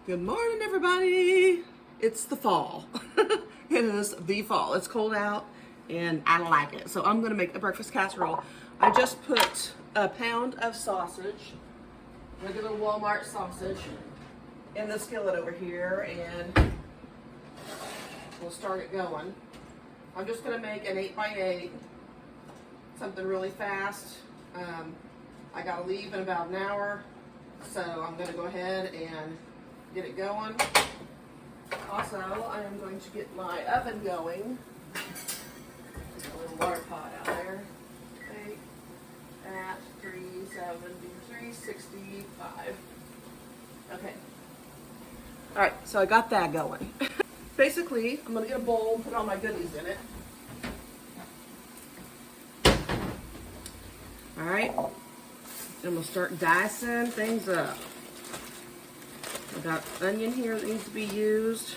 Good morning, everybody. It's the fall. It is the fall. It's cold out and I like it. So I'm gonna make a breakfast casserole. I just put a pound of sausage, regular Walmart sausage, in the skillet over here, and we'll start it going. I'm just gonna make an 8x8, something really fast. I gotta leave in about an hour, so I'm gonna go ahead and get it going. Also, I am going to get my oven going. There's a little water pot out there. Bake at 365. Okay. All right, so I got that going. Basically, I'm gonna get a bowl and put all my goodies in it. All right, and we'll start dicing things up. I got onion here that needs to be used.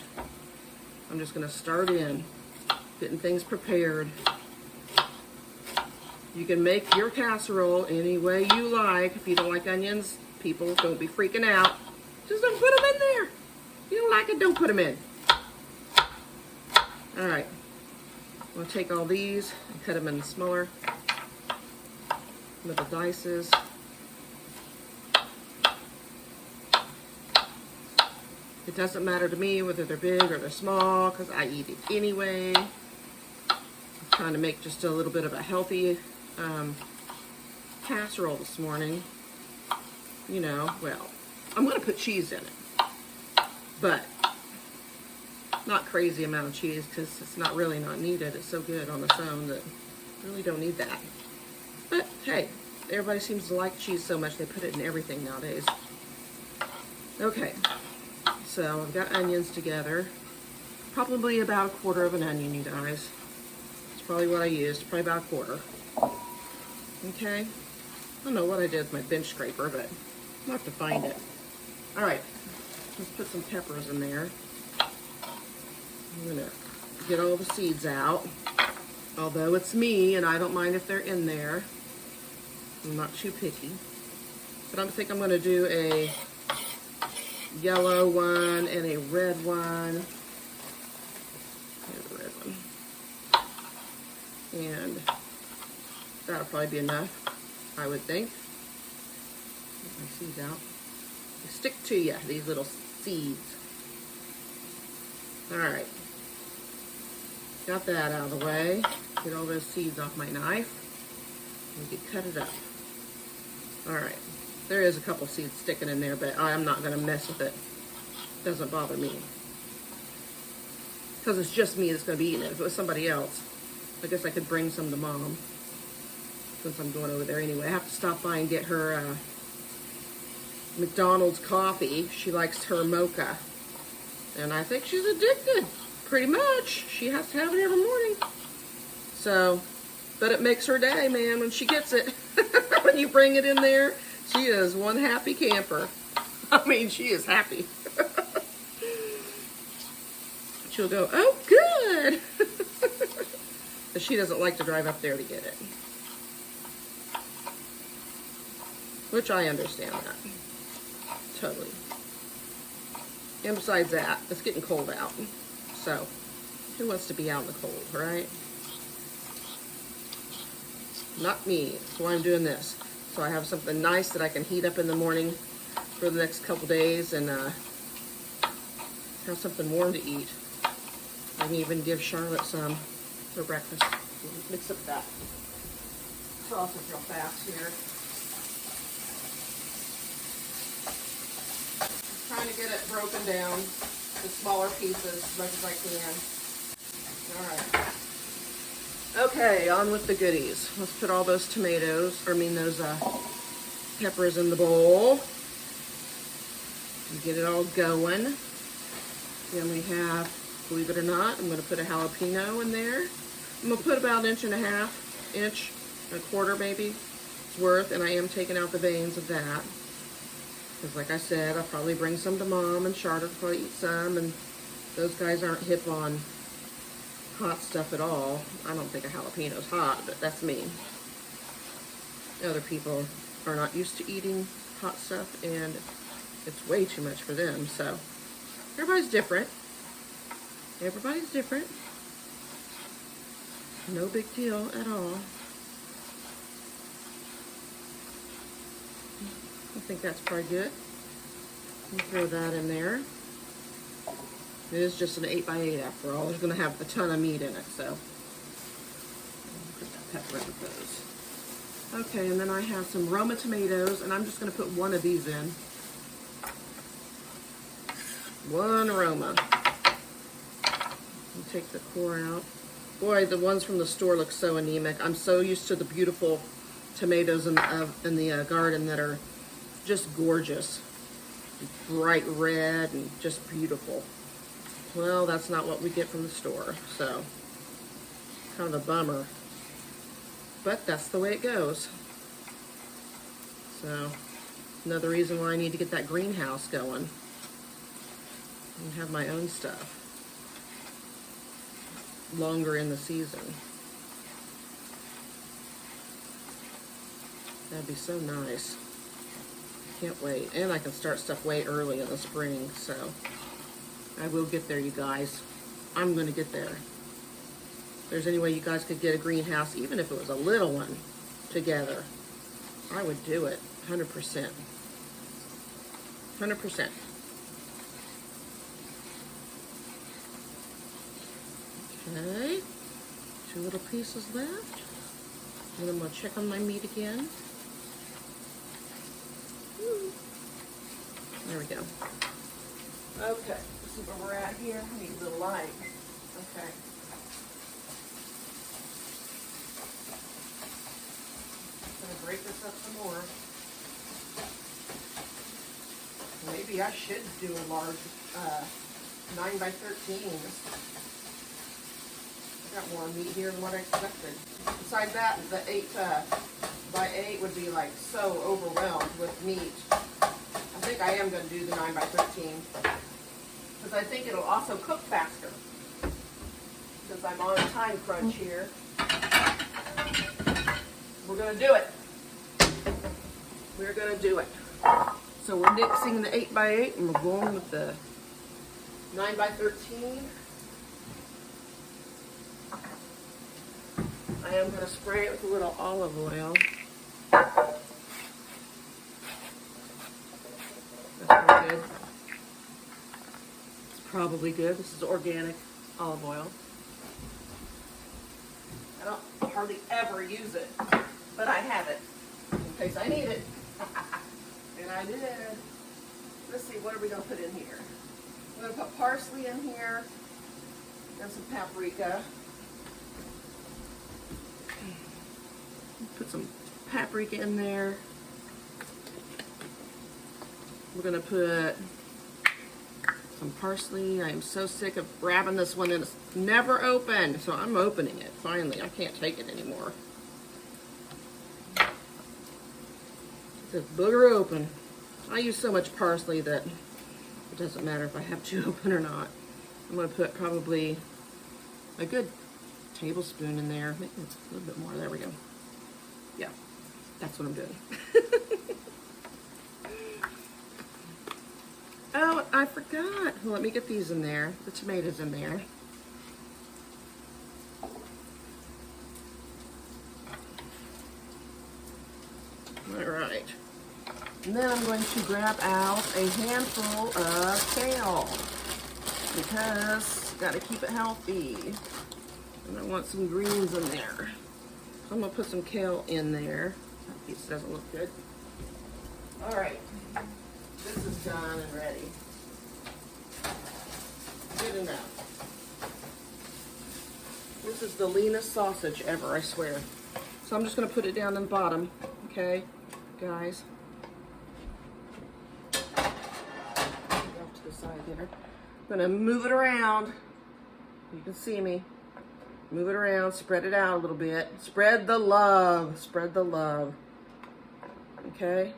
I'm just gonna start in, getting things prepared. You can make your casserole any way you like. If you don't like onions, people, don't be freaking out. Just don't put them in there. If you don't like it, don't put them in. All right, I'm gonna take all these and cut them in smaller little dices. It doesn't matter to me whether they're big or they're small because I eat it anyway. I'm trying to make just a little bit of a healthy casserole this morning. You know, well, I'm going to put cheese in it, but not crazy amount of cheese because it's not needed. It's so good on its own that I really don't need that. But hey, everybody seems to like cheese so much they put it in everything nowadays. Okay. So I've got onions together, probably about a quarter of an onion, you guys. That's probably what I used, probably about a quarter. Okay, I don't know what I did with my bench scraper, but I'll have to find it. All right, let's put some peppers in there. I'm gonna get all the seeds out, although it's me and I don't mind if they're in there. I'm not too picky, but I think I'm gonna do a yellow one and a red one. Here's the red one. And that'll probably be enough, I would think. Get my seeds out. They stick to you, these little seeds. Alright. Got that out of the way. Get all those seeds off my knife. And we can cut it up. Alright. There is a couple seeds sticking in there, but I'm not going to mess with it. It doesn't bother me. Because it's just me that's going to be eating it. If it was somebody else, I guess I could bring some to Mom. Since I'm going over there anyway. I have to stop by and get her McDonald's coffee. She likes her mocha. And I think she's addicted. Pretty much. She has to have it every morning. So, but it makes her day, man, when she gets it. When you bring it in there. She is one happy camper. I mean, she is happy. She'll go, oh, good. But she doesn't like to drive up there to get it. Which I understand that. Totally. And besides that, it's getting cold out. So, who wants to be out in the cold, right? Not me. That's why I'm doing this. So I have something nice that I can heat up in the morning for the next couple days and have something warm to eat. I can even give Charlotte some for breakfast. Mix up that sausage real fast here. Just trying to get it broken down to smaller pieces as much as I can. Alright. Okay, on with the goodies. Let's put all those tomatoes, those peppers in the bowl. And get it all going. Then we have, believe it or not, I'm going to put a jalapeno in there. I'm going to put about 1.5 inch, 1/4 maybe, worth, and I am taking out the veins of that. Because like I said, I'll probably bring some to Mom, and Charlotte will probably eat some, and those guys aren't hip on hot stuff at all. I don't think a jalapeno's hot, but that's me. Other people are not used to eating hot stuff, and it's way too much for them. So Everybody's different. Everybody's different. No big deal at all. I think that's probably good. Throw that in there. It is just an 8x8 after all. There's going to have a ton of meat in it, so put that pepper in with those. Okay, and then I have some Roma tomatoes, and I'm just going to put one of these in. One Roma. And take the core out. Boy, the ones from the store look so anemic. I'm so used to the beautiful tomatoes in the garden that are just gorgeous. Bright red and just beautiful. Well, that's not what we get from the store, so kind of a bummer. But that's the way it goes. So, another reason why I need to get that greenhouse going and have my own stuff longer in the season. That'd be so nice. Can't wait. And I can start stuff way early in the spring, so I will get there, you guys. I'm going to get there. If there's any way you guys could get a greenhouse, even if it was a little one, together, I would do it. 100%. 100%. Okay. 2 little pieces left. And I'm going to check on my meat again. There we go. Okay, this is where we're at here. I need a little light. Okay. I'm going to break this up some more. Maybe I should do a large 9x13s. I got more meat here than what I expected. Besides that, the 8x8 would be like so overwhelmed with meat. I think I am going to do the 9x13 because I think it'll also cook faster since I'm on a time crunch here. We're going to do it. We're going to do it. So we're mixing the 8x8 and we're going with the 9x13. I am going to spray it with a little olive oil. Good. It's probably good. This is organic olive oil. I don't hardly ever use it, but I have it in case I need it. And I did. Let's see, what are we going to put in here? I'm going to put parsley in here and some paprika. Put some paprika in there. We're going to put some parsley. I am so sick of grabbing this one and it's never opened. So I'm opening it, finally. I can't take it anymore. It's a booger open. I use so much parsley that it doesn't matter if I have two open or not. I'm going to put probably a good tablespoon in there. Maybe it's a little bit more. There we go. Yeah, that's what I'm doing. Oh, I forgot. Well, let me get these in there. The tomatoes in there. All right. And then I'm going to grab out a handful of kale because got to keep it healthy. And I want some greens in there. So I'm going to put some kale in there. That piece doesn't look good. All right. This is done and ready. Good enough. This is the leanest sausage ever, I swear. So I'm just going to put it down in the bottom, okay, guys? Off to the side there. I'm going to move it around. You can see me. Move it around, spread it out a little bit. Spread the love. Spread the love. Okay?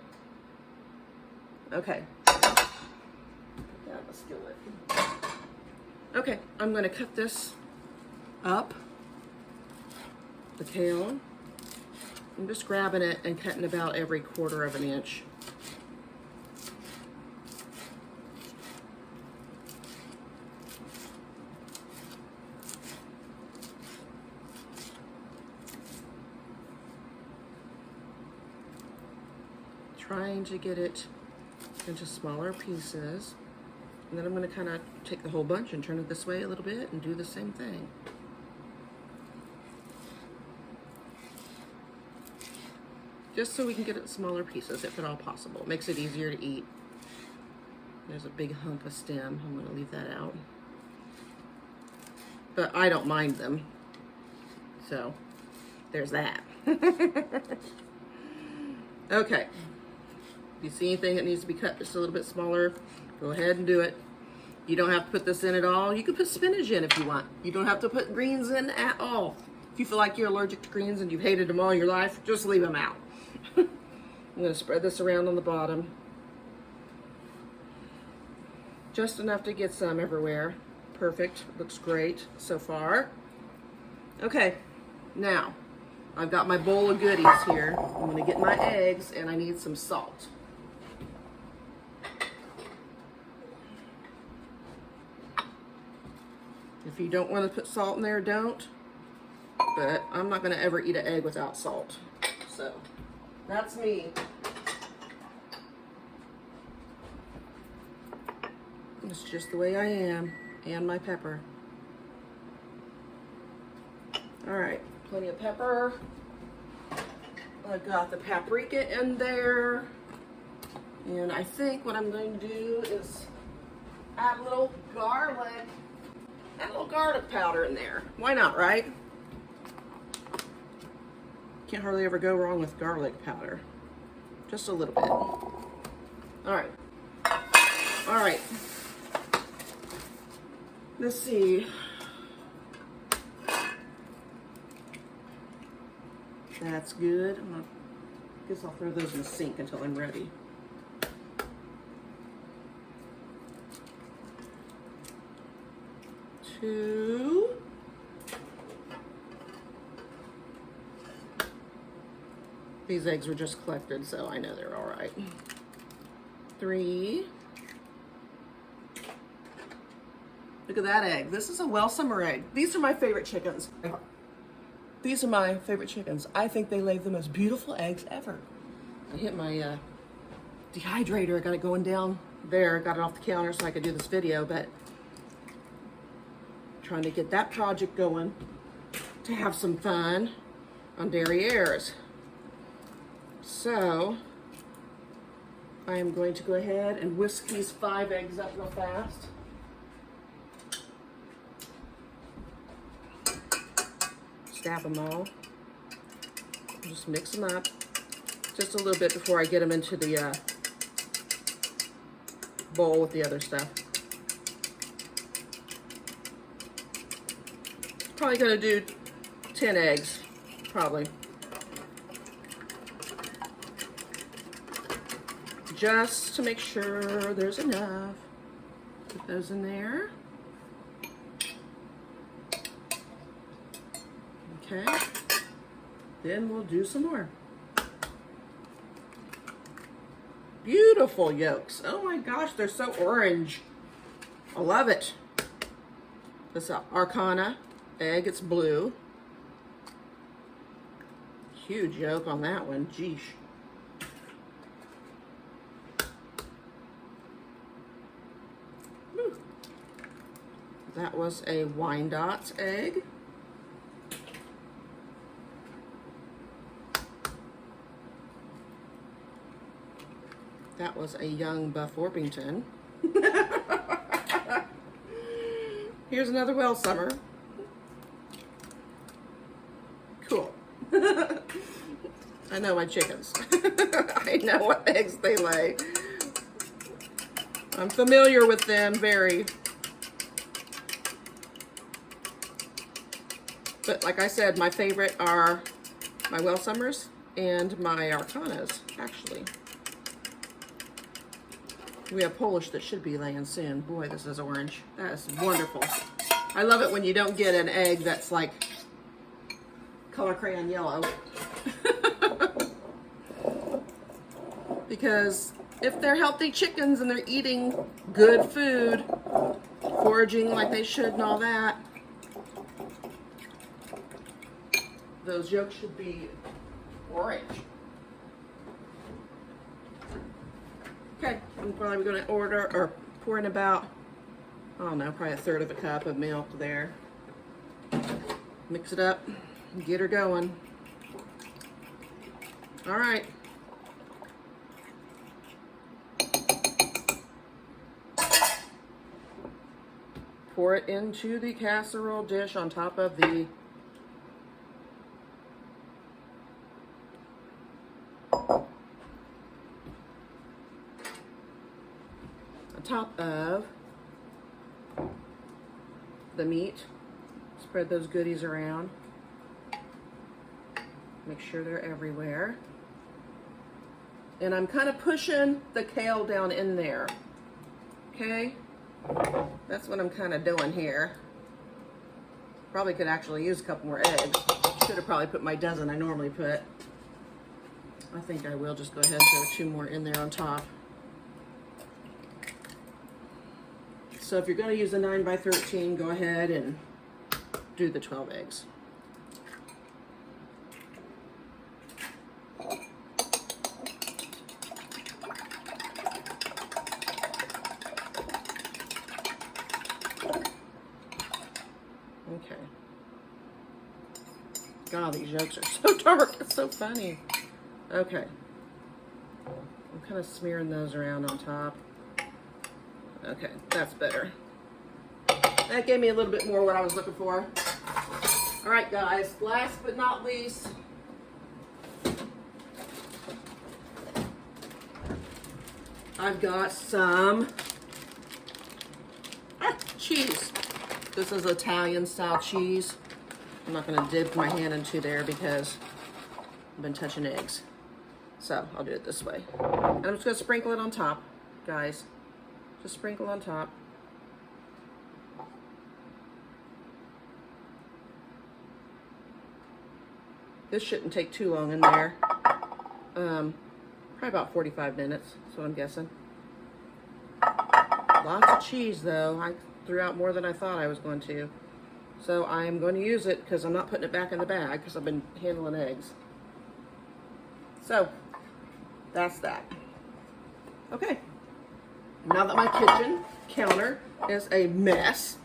Okay. Put that in the skillet. Okay, I'm going to cut this up. The kale. I'm just grabbing it and cutting about every 1/4 of an inch. trying to get it into smaller pieces. And then I'm going to kind of take the whole bunch and turn it this way a little bit and do the same thing. Just so we can get it in smaller pieces, if at all possible. It makes it easier to eat. There's a big hunk of stem. I'm going to leave that out. But I don't mind them. So, there's that. Okay. If you see anything that needs to be cut just a little bit smaller, go ahead and do it. You don't have to put this in at all. You can put spinach in if you want. You don't have to put greens in at all. If you feel like you're allergic to greens and you've hated them all your life, just leave them out. I'm going to spread this around on the bottom. Just enough to get some everywhere. Perfect. Looks great so far. Okay, now I've got my bowl of goodies here. I'm going to get my eggs and I need some salt. If you don't want to put salt in there, don't. But I'm not going to ever eat an egg without salt. So that's me. It's just the way I am. And my pepper. All right, plenty of pepper. I've got the paprika in there. And I think what I'm going to do is add a little garlic. Add a little garlic powder in there. Why not, right? Can't hardly ever go wrong with garlic powder. Just a little bit. All right. All right. Let's see. That's good. Guess I'll throw those in the sink until I'm ready. Two. These eggs were just collected, so I know they're all right. 3. Look at that egg. This is a well summer egg. These are my favorite chickens. These are my favorite chickens. I think they lay the most beautiful eggs ever. I hit my dehydrator. I got it going down there. Got it off the counter so I could do this video, but trying to get that project going to have some fun on derrieres. So I am going to go ahead and whisk these 5 eggs up real fast. Stab them all. Just mix them up just a little bit before I get them into the bowl with the other stuff. Probably gonna do 10 eggs, probably. Just to make sure there's enough. Put those in there. Okay, then we'll do some more. Beautiful yolks. Oh my gosh, they're so orange. I love it. This is Arcana egg, it's blue. Huge yolk on that one, geesh. Whew. That was a Wyandotte egg. That was a young Buff Orpington. Here's another well summer. Cool. I know my chickens. I know what eggs they lay. I'm familiar with them very. But like I said, my favorite are my well summers and my Arcanas, actually. We have Polish that should be laying soon. Boy, this is orange. That is wonderful. I love it when you don't get an egg that's like color crayon yellow. Because if they're healthy chickens and they're eating good food, foraging like they should and all that, those yolks should be orange. Okay, I'm probably going to order or pour in about, I don't know, probably 1/3 of a cup of milk there. Mix it up, get her going. All right. Pour it into the casserole dish on top of the meat. Spread those goodies around. Make sure they're everywhere. And I'm kind of pushing the kale down in there. Okay? That's what I'm kind of doing here. Probably could actually use a couple more eggs. Should have probably put my dozen I normally put. I think I will just go ahead and throw 2 more in there on top. So if you're going to use a 9x13, go ahead and do the 12 eggs. Okay. God, these yolks are so dark. It's so funny. Okay. I'm kind of smearing those around on top. Okay, that's better. That gave me a little bit more what I was looking for. All right, guys, last but not least, I've got some cheese. This is Italian style cheese. I'm not gonna dip my hand into there because I've been touching eggs. So I'll do it this way. And I'm just gonna sprinkle it on top, guys. Just sprinkle on top. This shouldn't take too long in there. Probably about 45 minutes, that's what I'm guessing. Lots of cheese though. I threw out more than I thought I was going to. So I am going to use it because I'm not putting it back in the bag because I've been handling eggs. So that's that. Okay. Now that my kitchen counter is a mess,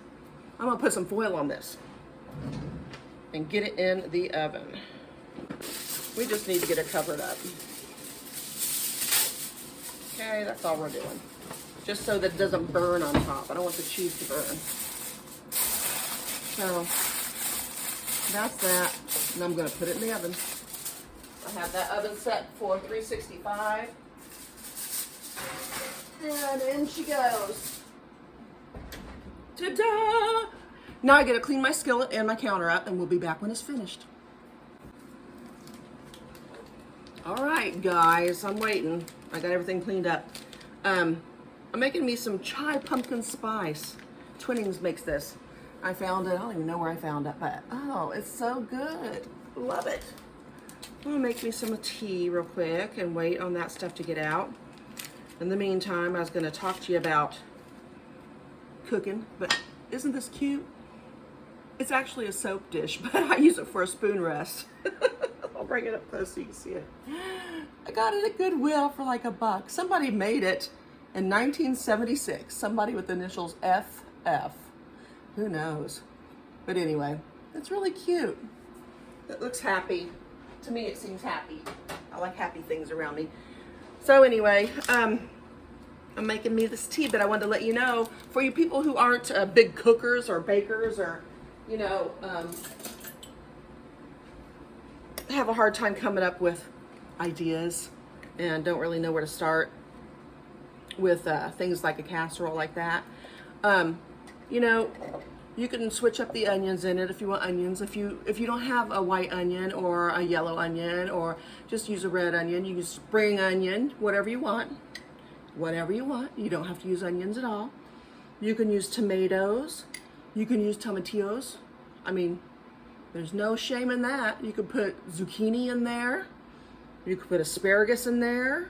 I'm gonna put some foil on this and get it in the oven. We just need to get it covered up. Okay, that's all we're doing. Just so that it doesn't burn on top. I don't want the cheese to burn. So that's that, and I'm gonna put it in the oven. I have that oven set for 365. And in she goes. Ta-da! Now I gotta clean my skillet and my counter up, and we'll be back when it's finished. All right, guys, I'm waiting. I got everything cleaned up. I'm making me some chai pumpkin spice. Twinnings makes this. I found it. I don't even know where I found it, but oh, it's so good. Love it. I'm gonna make me some tea real quick and wait on that stuff to get out. In the meantime, I was going to talk to you about cooking, but isn't this cute? It's actually a soap dish, but I use it for a spoon rest. I'll bring it up close so you can see it. I got it at Goodwill for like $1. Somebody made it in 1976. Somebody with the initials FF. Who knows? But anyway, it's really cute. It looks happy. To me, it seems happy. I like happy things around me. So anyway, I'm making me this tea, but I wanted to let you know, for you people who aren't big cookers or bakers or, you know, have a hard time coming up with ideas and don't really know where to start with things like a casserole like that. You know, you can switch up the onions in it if you want onions. If you don't have a white onion or a yellow onion, or just use a red onion, you use spring onion, whatever you want. Whatever you want. You don't have to use onions at all. You can use tomatoes. You can use tomatillos. I mean, there's no shame in that. You could put zucchini in there. You could put asparagus in there.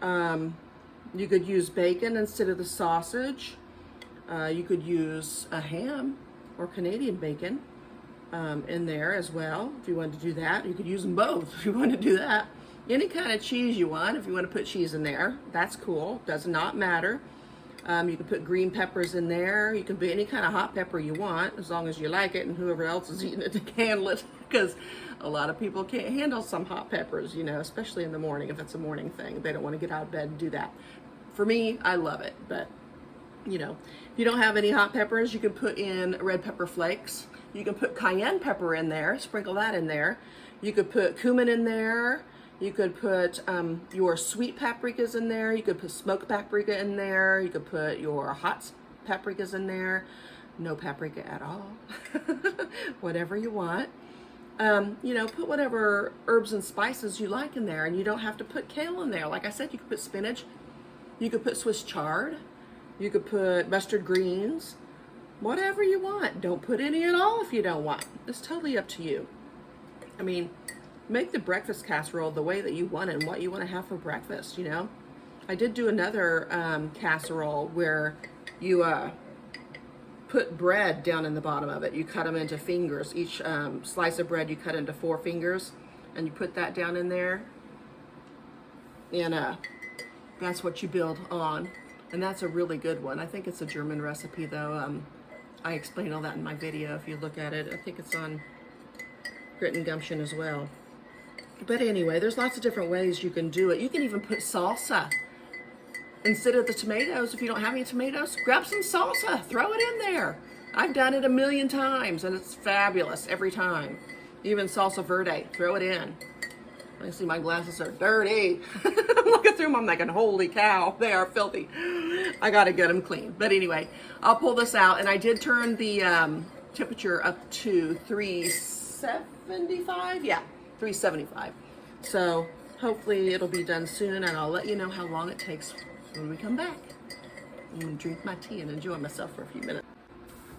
You could use bacon instead of the sausage. You could use a ham or Canadian bacon in there as well if you wanted to do that. You could use them both if you want to do that. any kind of cheese you want. If you want to put cheese in there, that's cool. Does not matter. You can put green peppers in there. You can put any kind of hot pepper you want, as long as you like it and whoever else is eating it to handle it, because a lot of people can't handle some hot peppers, you know, especially in the morning if it's a morning thing. They don't want to get out of bed and do that. For me, I love it, but you know, if you don't have any hot peppers, you can put in red pepper flakes. You can put cayenne pepper in there, sprinkle that in there. You could put cumin in there. You could put your sweet paprikas in there. You could put smoked paprika in there. You could put your hot paprikas in there. No paprika at all. Whatever you want. You know, put whatever herbs and spices you like in there, and you don't have to put kale in there. Like I said, you could put spinach. You could put Swiss chard. You could put mustard greens. Whatever you want. Don't put any at all if you don't want. It's totally up to you. I mean, make the breakfast casserole the way that you want it and what you want to have for breakfast, you know. I did do another casserole where you put bread down in the bottom of it. You cut them into fingers. Each slice of bread you cut into 4 fingers, and you put that down in there. And that's what you build on. And that's a really good one. I think it's a German recipe, though. I explain all that in my video if you look at it. I think it's on Grit and Gumption as well. But anyway, there's lots of different ways you can do it. You can even put salsa. Instead of the tomatoes, if you don't have any tomatoes, grab some salsa, throw it in there. I've done it a million times, and it's fabulous every time. Even salsa verde, throw it in. I see my glasses are dirty. I'm looking through them, I'm thinking, holy cow, they are filthy. I gotta get them clean. But anyway, I'll pull this out, and I did turn the temperature up to 375, yeah. 375. So hopefully it'll be done soon, and I'll let you know how long it takes when we come back. I'm gonna drink my tea and enjoy myself for a few minutes.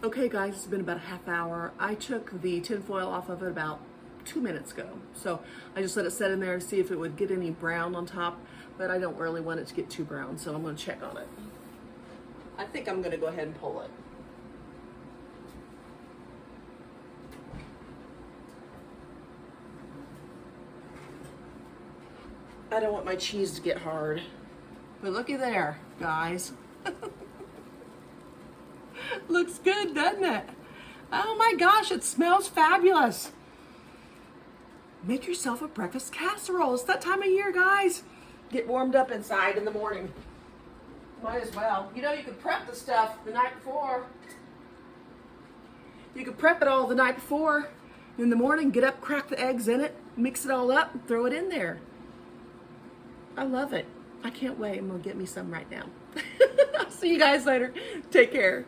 Okay guys, it's been about a half hour. I took the tin foil off of it about 2 minutes ago. So I just let it set in there and see if it would get any brown on top, but I don't really want it to get too brown, so I'm gonna check on it. I think I'm gonna go ahead and pull it. I don't want my cheese to get hard. But looky there, guys. Looks good, doesn't it? Oh my gosh, it smells fabulous. Make yourself a breakfast casserole. It's that time of year, guys. Get warmed up inside in the morning. Might as well. You know, you could prep the stuff the night before. You could prep it all the night before. In the morning, get up, crack the eggs in it, mix it all up, and throw it in there. I love it. I can't wait. I'm going to get me some right now. I'll see you guys later. Take care.